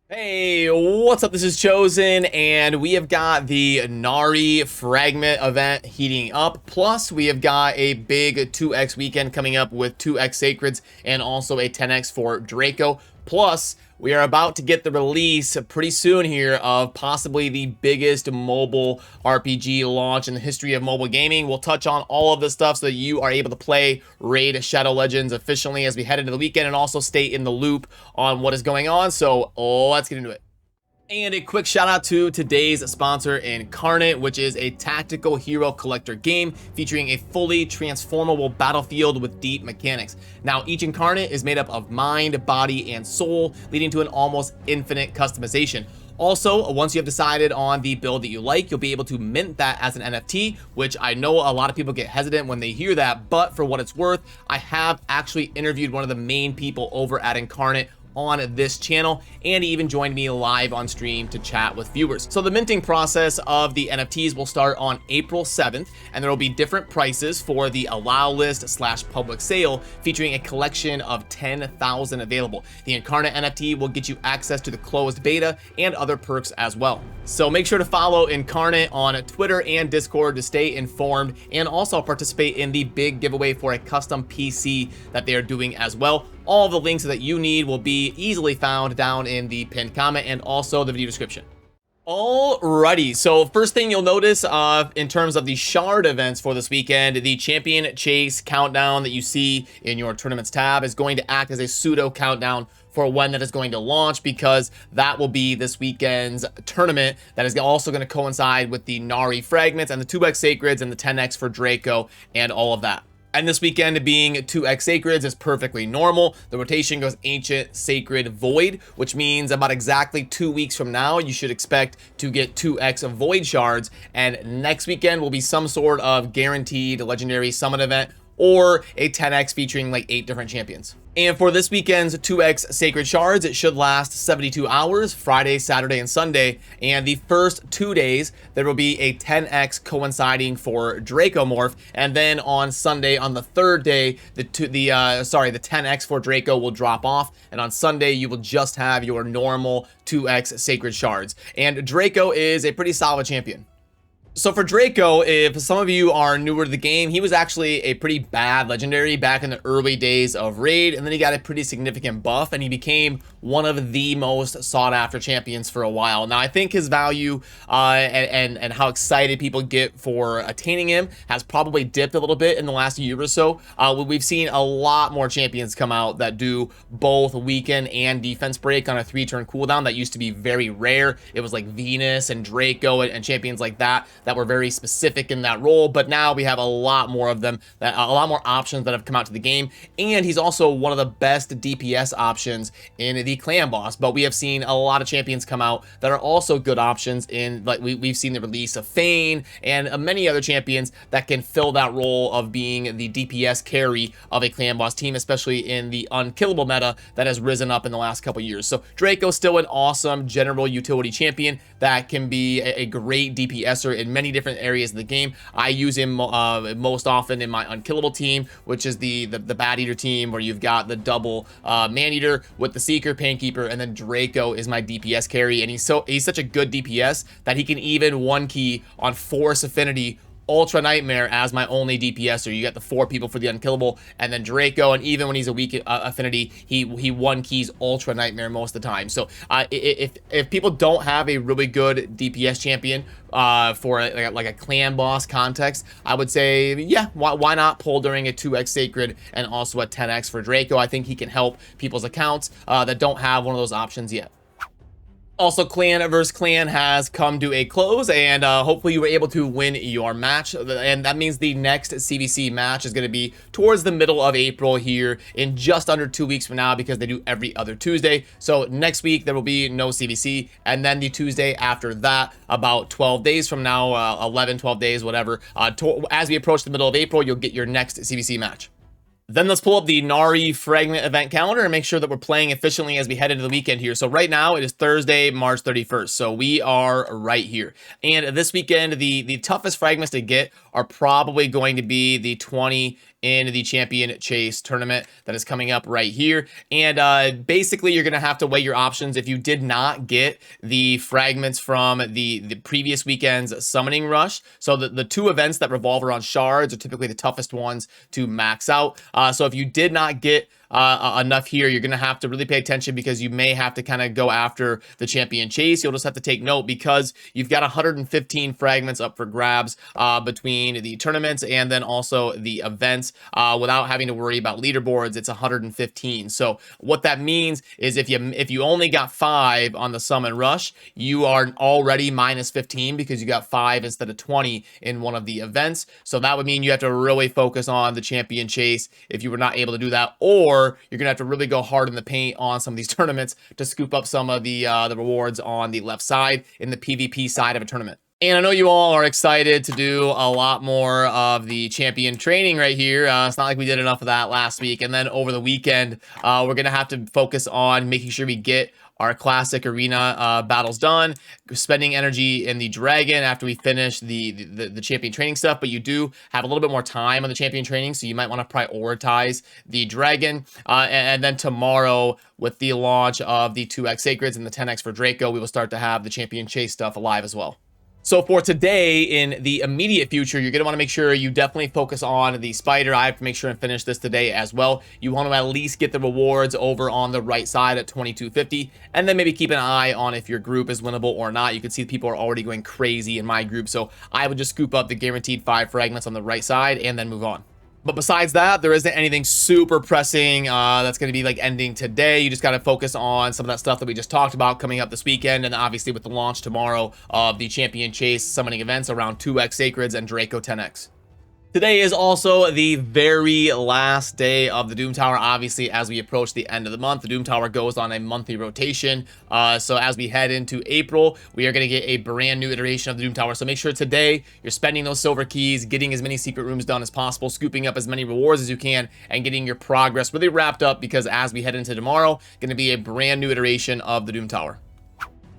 Hey, what's up? This is Chosen, and we have got the Nari Fragment event heating up. Plus, we have got a big 2x weekend coming up with 2x Sacreds and also a 10x for Draco. Plus, we are about to get the release pretty soon here of possibly the biggest mobile RPG launch in the history of mobile gaming. We'll touch on all of this stuff so that you are able to play Raid Shadow Legends efficiently as we head into the weekend and also stay in the loop on what is going on. So let's get into it. And a quick shout out to today's sponsor, Incarnate, which is a tactical hero collector game featuring a fully transformable battlefield with deep mechanics. Now, each Incarnate is made up of mind, body, and soul, leading to an almost infinite customization. Also, once you have decided on the build that you like, you'll be able to mint that as an NFT, which I know a lot of people get hesitant when they hear that, but for what it's worth, I have actually interviewed one of the main people over at Incarnate on this channel, and he even joined me live on stream to chat with viewers. So the minting process of the NFTs will start on April 7th, and there will be different prices for the allow list / public sale, featuring a collection of 10,000 available. The Incarnate NFT will get you access to the closed beta and other perks as well. So make sure to follow Incarnate on Twitter and Discord to stay informed, and also participate in the big giveaway for a custom PC that they are doing as well. All the links that you need will be easily found down in the pinned comment and also the video description. Alrighty, so first thing you'll notice in terms of the shard events for this weekend, the champion chase countdown that you see in your tournaments tab is going to act as a pseudo countdown for when that is going to launch, because that will be this weekend's tournament that is also going to coincide with the Nari fragments and the 2x Sacreds and the 10x for Draco and all of that. And this weekend being 2x Sacreds is perfectly normal. The rotation goes Ancient, Sacred, Void, which means about exactly 2 weeks from now, you should expect to get 2x Void shards. And next weekend will be some sort of guaranteed Legendary Summon event or a 10x featuring like 8 different champions. And for this weekend's 2x Sacred Shards, it should last 72 hours, Friday, Saturday, and Sunday. And the first 2 days, there will be a 10x coinciding for Draco Morph. And then on Sunday, on the third day, the 10x for Draco will drop off. And on Sunday, you will just have your normal 2x Sacred Shards. And Draco is a pretty solid champion. So for Draco, if some of you are newer to the game, he was actually a pretty bad legendary back in the early days of Raid, and then he got a pretty significant buff, and he became one of the most sought after champions for a while. Now, I think his value and how excited people get for attaining him has probably dipped a little bit in the last year or so. We've seen a lot more champions come out that do both weaken and defense break on a 3-turn cooldown. That used to be very rare. It was like Venus and Draco and champions like that were very specific in that role, but now we have a lot more of them, a lot more options that have come out to the game. And he's also one of the best DPS options in the clan boss. But we have seen a lot of champions come out that are also good options in, like we've seen the release of Fane and many other champions that can fill that role of being the DPS carry of a clan boss team, especially in the unkillable meta that has risen up in the last couple years. So Draco's still an awesome general utility champion that can be a great DPSer in many different areas of the game. I use him most often in my unkillable team, which is the Bat Eater team, where you've got the double Man Eater with the Seeker, Painkeeper, and then Draco is my DPS carry. And he's such a good DPS that he can even one key on Force Affinity Ultra Nightmare as my only DPS, or you get the 4 people for the unkillable, and then Draco, and even when he's a weak affinity, he one keys Ultra Nightmare most of the time. So if people don't have a really good DPS champion for like a clan boss context, I would say, yeah, why not pull during a 2x Sacred and also a 10x for Draco? I think he can help people's accounts that don't have one of those options yet. Also, clan versus clan has come to a close, and hopefully you were able to win your match. And that means the next CVC match is going to be towards the middle of April here in just under 2 weeks from now, because they do every other Tuesday. So next week there will be no CVC, and then the Tuesday after that, about 12 days from now, 11, 12 days, whatever. As we approach the middle of April, you'll get your next CVC match. Then let's pull up the Nari Fragment event calendar and make sure that we're playing efficiently as we head into the weekend here. So right now it is Thursday, March 31st. So we are right here. And this weekend, the toughest fragments to get are probably going to be the 20 in the Champion Chase tournament that is coming up right here. And basically, you're going to have to weigh your options. If you did not get the fragments from the previous weekend's Summoning Rush, so the two events that revolve around shards are typically the toughest ones to max out. So if you did not get enough here, you're going to have to really pay attention, because you may have to kind of go after the Champion Chase. You'll just have to take note, because you've got 115 fragments up for grabs between the tournaments and then also the events, without having to worry about leaderboards. It's 115. So what that means is if you only got 5 on the Summon Rush, you are already minus 15 because you got 5 instead of 20 in one of the events. So that would mean you have to really focus on the Champion Chase if you were not able to do that, or you're gonna have to really go hard in the paint on some of these tournaments to scoop up some of the rewards on the left side in the PvP side of a tournament. And I know you all are excited to do a lot more of the champion training right here. It's not like we did enough of that last week. And then over the weekend, we're going to have to focus on making sure we get our classic arena battles done, spending energy in the dragon after we finish the champion training stuff. But you do have a little bit more time on the champion training, so you might want to prioritize the dragon. And then tomorrow, with the launch of the 2x sacreds and the 10x for Draco, we will start to have the champion chase stuff alive as well. So for today, in the immediate future, you're going to want to make sure you definitely focus on the spider. I have to make sure and finish this today as well. You want to at least get the rewards over on the right side at 2250, and then maybe keep an eye on if your group is winnable or not. You can see people are already going crazy in my group, so I would just scoop up the guaranteed 5 fragments on the right side and then move on. But besides that, there isn't anything super pressing that's going to be like ending today. You just got to focus on some of that stuff that we just talked about coming up this weekend. And obviously with the launch tomorrow of the Champion Chase summoning events around 2x Sacreds and Draco 10x. Today is also the very last day of the Doom Tower. Obviously, as we approach the end of the month, the Doom Tower goes on a monthly rotation. So as we head into April, we are going to get a brand new iteration of the Doom Tower. So make sure today you're spending those silver keys, getting as many secret rooms done as possible, scooping up as many rewards as you can, and getting your progress really wrapped up, because as we head into tomorrow, going to be a brand new iteration of the Doom Tower.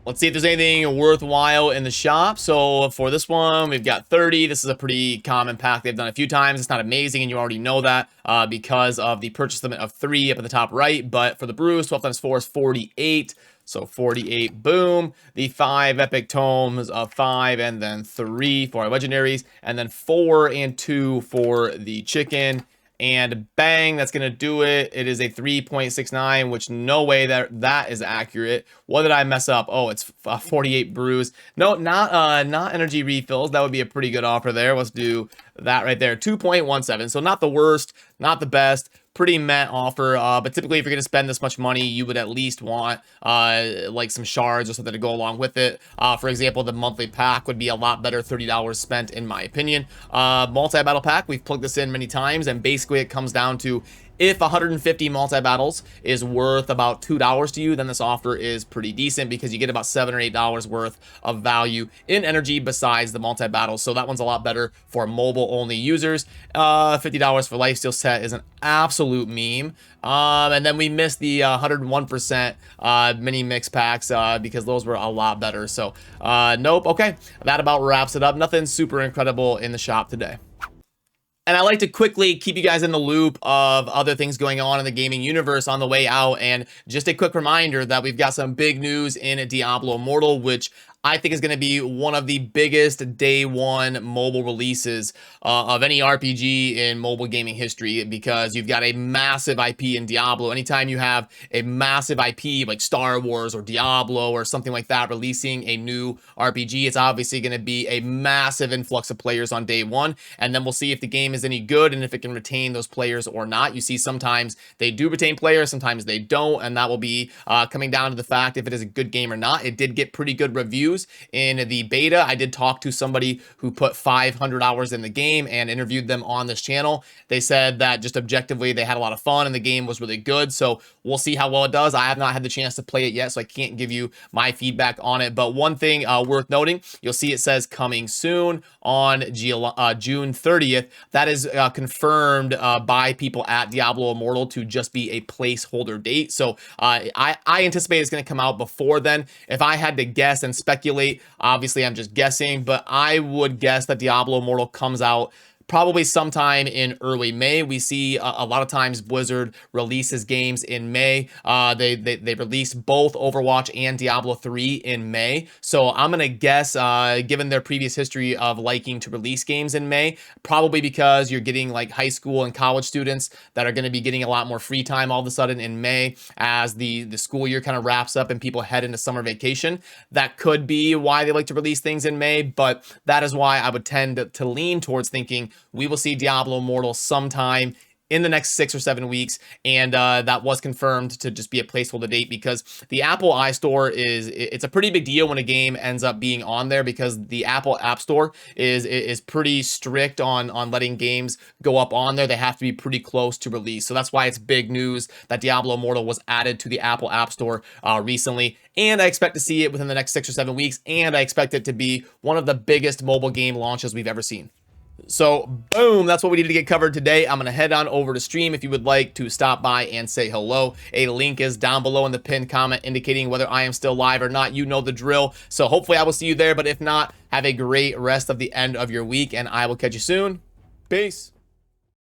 Let's see if there's anything worthwhile in the shop. So for this one, we've got 30. This is a pretty common pack they've done a few times. It's not amazing, and you already know that because of the purchase limit of 3 up at the top right. But for the Bruce, 12 times 4 is 48. So 48, boom. The 5 epic tomes of 5, and then 3 for our legendaries, and then 4 and 2 for the chicken. And bang, that's gonna do it. It is a 3.69, which no way that is accurate. What did I mess up? Oh, it's 48 brews. No, not energy refills. That would be a pretty good offer there. Let's do that right there. 2.17. So not the worst, not the best. Pretty meh offer, but typically if you're going to spend this much money, you would at least want like some shards or something to go along with it. For example, the monthly pack would be a lot better, $30 spent in my opinion. Multi-battle pack, we've plugged this in many times, and basically it comes down to, if 150 multi-battles is worth about $2 to you, then this offer is pretty decent, because you get about $7 or $8 worth of value in energy besides the multi-battles. So that one's a lot better for mobile-only users. $50 for Lifesteal set is an absolute meme. And then we missed the 101% mini mix packs because those were a lot better. So nope. Okay, that about wraps it up. Nothing super incredible in the shop today. And I like to quickly keep you guys in the loop of other things going on in the gaming universe on the way out. And just a quick reminder that we've got some big news in Diablo Immortal, which I think is going to be one of the biggest day one mobile releases of any RPG in mobile gaming history, because you've got a massive IP in Diablo. Anytime you have a massive IP like Star Wars or Diablo or something like that releasing a new RPG, it's obviously going to be a massive influx of players on day one. And then we'll see if the game is any good and if it can retain those players or not. You see sometimes they do retain players, sometimes they don't, and that will be coming down to the fact if it is a good game or not. It did get pretty good reviews in the beta. I did talk to somebody who put 500 hours in the game and interviewed them on this channel. They said that just objectively they had a lot of fun and the game was really good. So we'll see how well it does. I have not had the chance to play it yet, so I can't give you my feedback on it. But one thing worth noting, you'll see it says coming soon on June 30th. That is confirmed by people at Diablo Immortal to just be a placeholder date. So I anticipate it's going to come out before then. If I had to guess and speculate, obviously I'm just guessing, but I would guess that Diablo Immortal comes out probably sometime in early May. We see a lot of times Blizzard releases games in May. They release both Overwatch and Diablo 3 in May. So I'm gonna guess, given their previous history of liking to release games in May, probably because you're getting like high school and college students that are going to be getting a lot more free time all of a sudden in May as the school year kind of wraps up and people head into summer vacation. That could be why they like to release things in May, but that is why I would tend to lean towards thinking we will see Diablo Immortal sometime in the next 6 or 7 weeks, and that was confirmed to just be a placeholder date because the Apple iStore it's a pretty big deal when a game ends up being on there because the Apple App Store is pretty strict on letting games go up on there. They have to be pretty close to release, so that's why it's big news that Diablo Immortal was added to the Apple App Store recently, and I expect to see it within the next 6 or 7 weeks, and I expect it to be one of the biggest mobile game launches we've ever seen. So boom, that's what we needed to get covered today. I'm going to head on over to stream if you would like to stop by and say hello. A link is down below in the pinned comment indicating whether I am still live or not. You know the drill. So hopefully I will see you there, but if not, have a great rest of the end of your week and I will catch you soon. Peace.